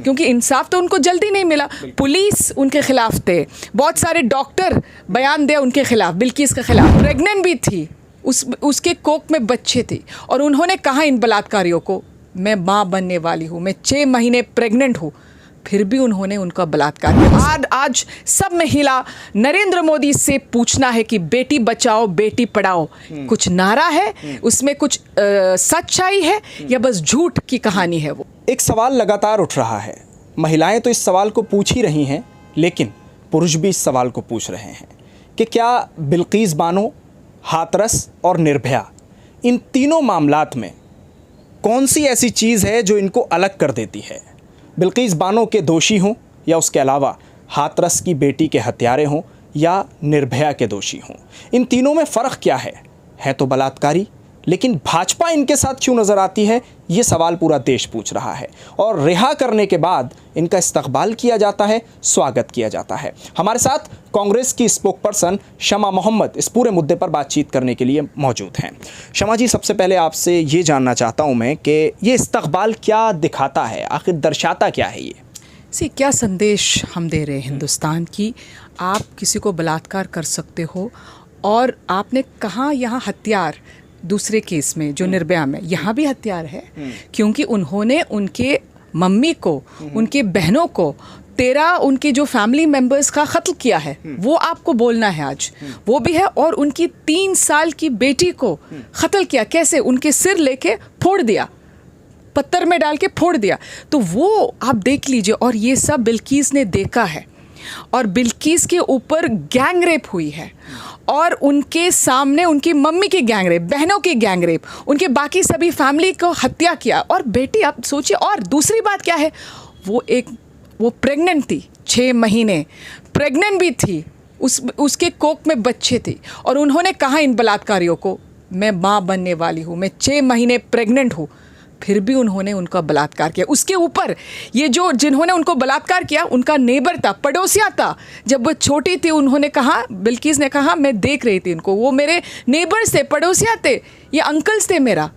क्योंकि इंसाफ तो उनको जल्दी नहीं मिला। पुलिस उनके खिलाफ थे, बहुत सारे डॉक्टर बयान दे उनके खिलाफ, बिल्किस के खिलाफ। प्रेग्नेंट भी थी, उसके कोख में बच्चे थे और उन्होंने कहा इन बलात्कारियों को मैं माँ बनने वाली हूँ, मैं 6 महीने प्रेग्नेंट हूँ, फिर भी उन्होंने उनका बलात्कार किया। आज सब महिला नरेंद्र मोदी से पूछना है कि बेटी बचाओ बेटी पढ़ाओ कुछ नारा है, उसमें कुछ सच्चाई है या बस झूठ की कहानी है? वो एक सवाल लगातार उठ रहा है, महिलाएं तो इस सवाल को पूछ ही रही हैं, लेकिन पुरुष भी इस सवाल को पूछ रहे हैं कि क्या बिल्किस बानो, हाथरस और निर्भया, इन तीनों मामलात में कौन सी ऐसी चीज़ है जो इनको अलग कर देती है? बिल्किस बानो के दोषी हों या उसके अलावा हाथरस की बेटी के हत्यारे हों या निर्भया के दोषी हों, इन तीनों में फ़र्क क्या है तो बलात्कारी, लेकिन भाजपा इनके साथ क्यों नज़र आती है, ये सवाल पूरा देश पूछ रहा है। और रिहा करने के बाद इनका इस्तकबाल किया जाता है, स्वागत किया जाता है। हमारे साथ कांग्रेस की स्पोकपर्सन शमा मोहम्मद इस पूरे मुद्दे पर बातचीत करने के लिए मौजूद हैं। शमा जी, सबसे पहले आपसे ये जानना चाहता हूँ मैं कि ये इस्तकबाल क्या दिखाता है, आखिर दर्शाता क्या है ये? क्या संदेश हम दे रहे हैं हिंदुस्तान की? आप किसी को बलात्कार कर सकते हो, और आपने कहा यहाँ हथियार, दूसरे केस में जो निर्भया में, यहाँ भी हथियार है, क्योंकि उन्होंने उनके मम्मी को, उनके बहनों को, 13 उनके जो फैमिली मेंबर्स का कत्ल किया है, वो आपको बोलना है आज, वो भी है। और उनकी 3 साल की बेटी को कत्ल किया, कैसे? उनके सिर लेके फोड़ दिया, पत्थर में डाल के फोड़ दिया। तो वो आप देख लीजिए, और ये सब बिल्किस ने देखा है, और बिल्किस के ऊपर गैंग रेप हुई है, और उनके सामने उनकी मम्मी की गैंग रेप, बहनों की गैंग रेप, उनके बाकी सभी फैमिली को हत्या किया। और बेटी, आप सोचिए, और दूसरी बात क्या है, वो प्रेग्नेंट थी, 6 महीने प्रेग्नेंट भी थी, उसके कोख में बच्चे थे, और उन्होंने कहा इन बलात्कारियों को मैं माँ बनने वाली हूँ, मैं 6 महीने प्रेग्नेंट हूँ, फिर भी उन्होंने उनका बलात्कार किया। उसके ऊपर ये जो जिन्होंने उनको बलात्कार किया, उनका नेबर था, पड़ोसिया था। जब वो छोटी थी, उन्होंने कहा, बिल्किस ने कहा, मैं देख रही थी इनको, वो मेरे नेबर्स थे, पड़ोसिया थे, ये अंकल्स थे मेरा,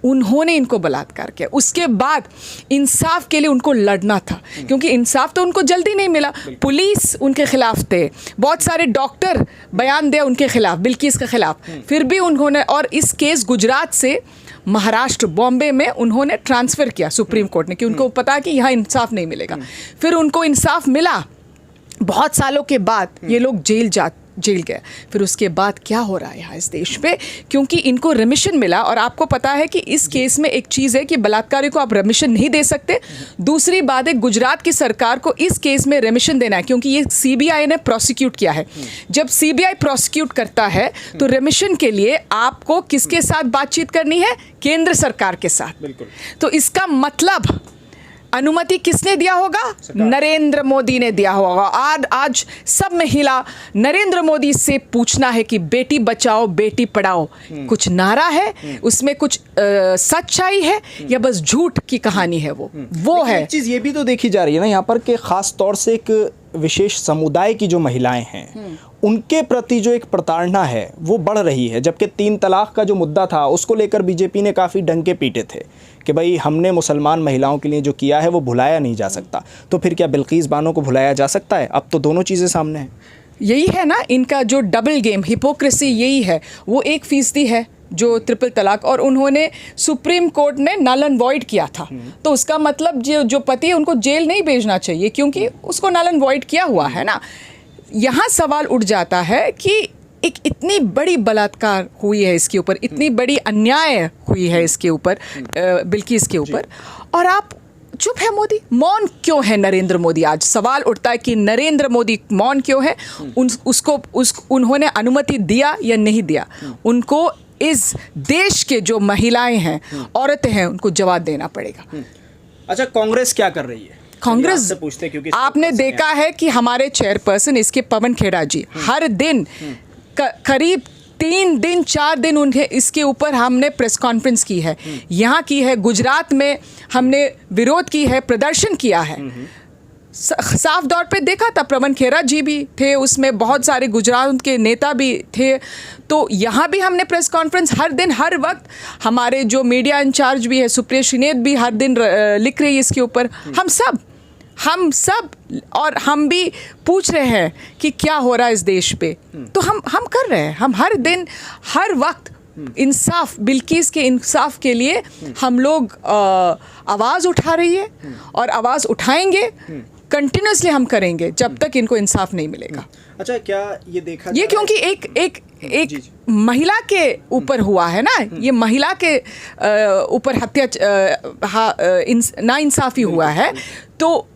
उन्होंने इनको बलात्कार किया। उसके बाद इंसाफ के लिए उनको लड़ना था, क्योंकि इंसाफ तो उनको जल्दी नहीं मिला। पुलिस उनके खिलाफ थे, बहुत सारे डॉक्टर बयान दे उनके खिलाफ, बिल्किस के खिलाफ, फिर भी उन्होंने, और इस केस गुजरात से महाराष्ट्र, बॉम्बे में उन्होंने ट्रांसफ़र किया सुप्रीम कोर्ट ने, कि उनको पता कि यहाँ इंसाफ नहीं मिलेगा। फिर उनको इंसाफ मिला, बहुत सालों के बाद ये लोग जेल गए। फिर उसके बाद क्या हो रहा है यहाँ इस देश पे, क्योंकि इनको रेमिशन मिला। और आपको पता है कि इस केस में एक चीज़ है कि बलात्कारी को आप रेमिशन नहीं दे सकते। दूसरी बात है, गुजरात की सरकार को इस केस में रेमिशन देना है, क्योंकि ये सीबीआई ने प्रोसिक्यूट किया है। जब सीबीआई प्रोसिक्यूट करता है तो रेमिशन के लिए आपको किसके साथ बातचीत करनी है? केंद्र सरकार के साथ। तो इसका मतलब अनुमति किसने दिया होगा? नरेंद्र मोदी ने दिया होगा। आज सब महिला नरेंद्र मोदी से पूछना है कि बेटी बचाओ बेटी पढ़ाओ कुछ नारा है, उसमें कुछ सच्चाई है या बस झूठ की कहानी है? वो है। एक चीज़ ये भी तो देखी जा रही है ना यहाँ पर कि ख़ास तौर से एक विशेष समुदाय की जो महिलाएं हैं, उनके प्रति जो एक प्रताड़ना है वो बढ़ रही है। जबकि 3 तलाक का जो मुद्दा था, उसको लेकर बीजेपी ने काफ़ी डंके पीटे थे कि भाई हमने मुसलमान महिलाओं के लिए जो किया है वो भुलाया नहीं जा सकता। तो फिर क्या बिल्किस बानो को भुलाया जा सकता है? अब तो दोनों चीज़ें सामने हैं। यही है ना इनका जो डबल गेम, हिपोक्रेसी यही है। वो 1% है जो ट्रिपल तलाक, और उन्होंने सुप्रीम कोर्ट ने नल एंड वॉइड किया था। तो उसका मतलब जो पति है उनको जेल नहीं भेजना चाहिए, क्योंकि उसको नल एंड वॉइड किया हुआ है ना। यहाँ सवाल उठ जाता है कि एक इतनी बड़ी बलात्कार हुई है इसके ऊपर, इतनी बड़ी अन्याय हुई है इसके ऊपर, बिल्किस के ऊपर, और आप चुप है। मोदी मौन क्यों है? नरेंद्र मोदी, आज सवाल उठता है कि नरेंद्र मोदी मौन क्यों है? उन्होंने अनुमति दिया या नहीं दिया? उनको इस देश के जो महिलाएं हैं, औरतें हैं, उनको जवाब देना पड़ेगा। अच्छा, कांग्रेस क्या कर रही है? कांग्रेस से पूछते, क्योंकि आपने देखा है कि हमारे चेयरपर्सन इसके पवन खेड़ा जी हर दिन करीब 3 दिन 4 दिन उन्हें इसके ऊपर हमने प्रेस कॉन्फ्रेंस की है, यहाँ की है, गुजरात में हमने विरोध की है, प्रदर्शन किया है। साफ तौर पे देखा था, पवन खेड़ा जी भी थे उसमें, बहुत सारे गुजरात के नेता भी थे। तो यहाँ भी हमने प्रेस कॉन्फ्रेंस हर दिन हर वक्त, हमारे जो मीडिया इंचार्ज भी है सुप्रिया श्रीनेत भी हर दिन लिख रही है इसके ऊपर। हम सब हम सब, और हम भी पूछ रहे हैं कि क्या हो रहा है इस देश पे, तो हम कर रहे हैं। हम हर दिन हर वक्त इंसाफ, बिल्किस के इंसाफ के लिए हम लोग आवाज़ उठा रही है और आवाज़ उठाएंगे, कंटिन्यूसली हम करेंगे जब तक इनको इंसाफ नहीं मिलेगा। अच्छा, क्या ये देखा ये क्योंकि एक महिला के ऊपर हुआ है ना, ये महिला के ऊपर हत्या नाइंसाफ़ी हुआ है, तो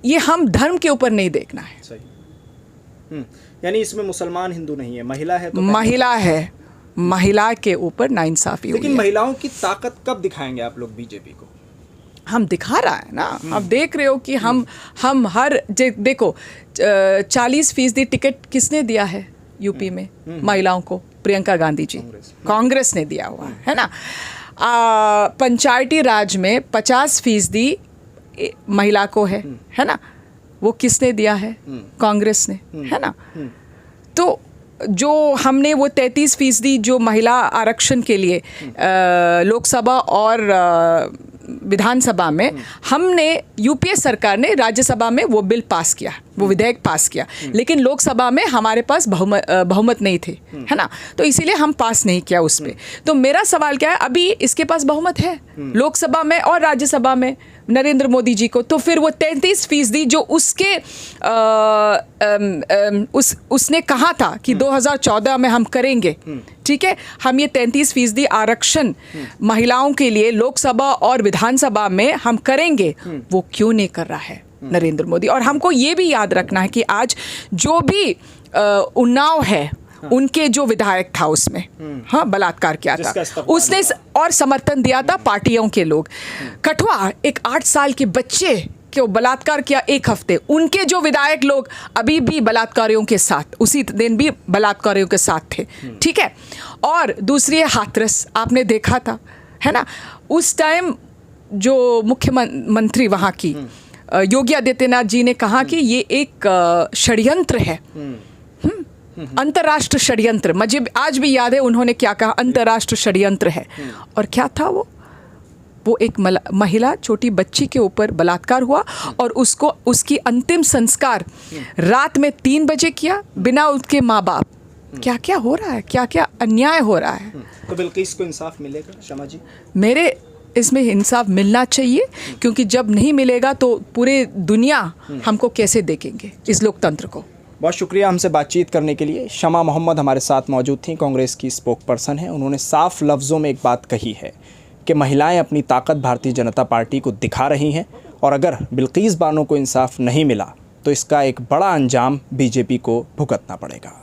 ये हम धर्म के ऊपर नहीं देखना है। सही। यानी इसमें मुसलमान हिंदू नहीं है, महिला है तो महिला है, महिला के ऊपर नाइंसाफ़ी हुई है। लेकिन महिलाओं की ताकत कब दिखाएंगे आप लोग बीजेपी को? हम दिखा रहा है ना, आप देख रहे हो कि हम हर देखो 40% टिकट किसने दिया है यूपी में महिलाओं को? प्रियंका गांधी जी, कांग्रेस ने दिया हुआ है ना। पंचायती राज में 50% महिला को है ना, वो किसने दिया है? कांग्रेस ने, है ना। तो जो हमने वो 33% जो महिला आरक्षण के लिए लोकसभा और विधानसभा में, हमने यूपीए सरकार ने राज्यसभा में वो बिल पास किया, वो विधेयक पास किया, लेकिन लोकसभा में हमारे पास बहुमत नहीं थे, है ना, तो इसीलिए हम पास नहीं किया उस पर। तो मेरा सवाल क्या है, अभी इसके पास बहुमत है लोकसभा में और राज्यसभा में नरेंद्र मोदी जी को, तो फिर वो 33% जो उसके उसने कहा था कि 2014 में हम करेंगे, ठीक है, हम ये 33% आरक्षण महिलाओं के लिए लोकसभा और विधानसभा में हम करेंगे, वो क्यों नहीं कर रहा है नरेंद्र मोदी? और हमको ये भी याद रखना है कि आज जो भी उन्नाव है, उनके जो विधायक था उसमें हाँ बलात्कार किया था, उसने और समर्थन दिया था पार्टियों के लोग। कठुआ एक 8 साल के बच्चे को बलात्कार किया 1 हफ्ते, उनके जो विधायक लोग अभी भी बलात्कारियों के साथ, उसी दिन भी बलात्कारियों के साथ थे, ठीक है। और दूसरी है हाथरस, आपने देखा था, है ना, उस टाइम जो मुख्यमंत्री वहाँ की योगी आदित्यनाथ जी ने कहा कि ये एक षड्यंत्र है, अंतर्राष्ट्रीय षड्यंत्र। मुझे आज भी याद है उन्होंने क्या कहा, अंतर्राष्ट्रीय षड्यंत्र है। और क्या था वो एक महिला छोटी बच्ची के ऊपर बलात्कार हुआ और उसको उसकी अंतिम संस्कार रात में 3 बजे किया बिना उसके माँ बाप। क्या क्या हो रहा है, क्या क्या अन्याय हो रहा है। तो बिल्किस को इंसाफ मिलेगा शमा जी? मेरे इसमें इंसाफ मिलना चाहिए, क्योंकि जब नहीं मिलेगा तो पूरे दुनिया हमको कैसे देखेंगे, इस लोकतंत्र को। बहुत शुक्रिया हमसे बातचीत करने के लिए। शमा मोहम्मद हमारे साथ मौजूद थी, कांग्रेस की स्पोक पर्सन है। उन्होंने साफ लफ्ज़ों में एक बात कही है कि महिलाएं अपनी ताकत भारतीय जनता पार्टी को दिखा रही हैं, और अगर बिल्किस बानो को इंसाफ नहीं मिला तो इसका एक बड़ा अंजाम बीजेपी को भुगतना पड़ेगा।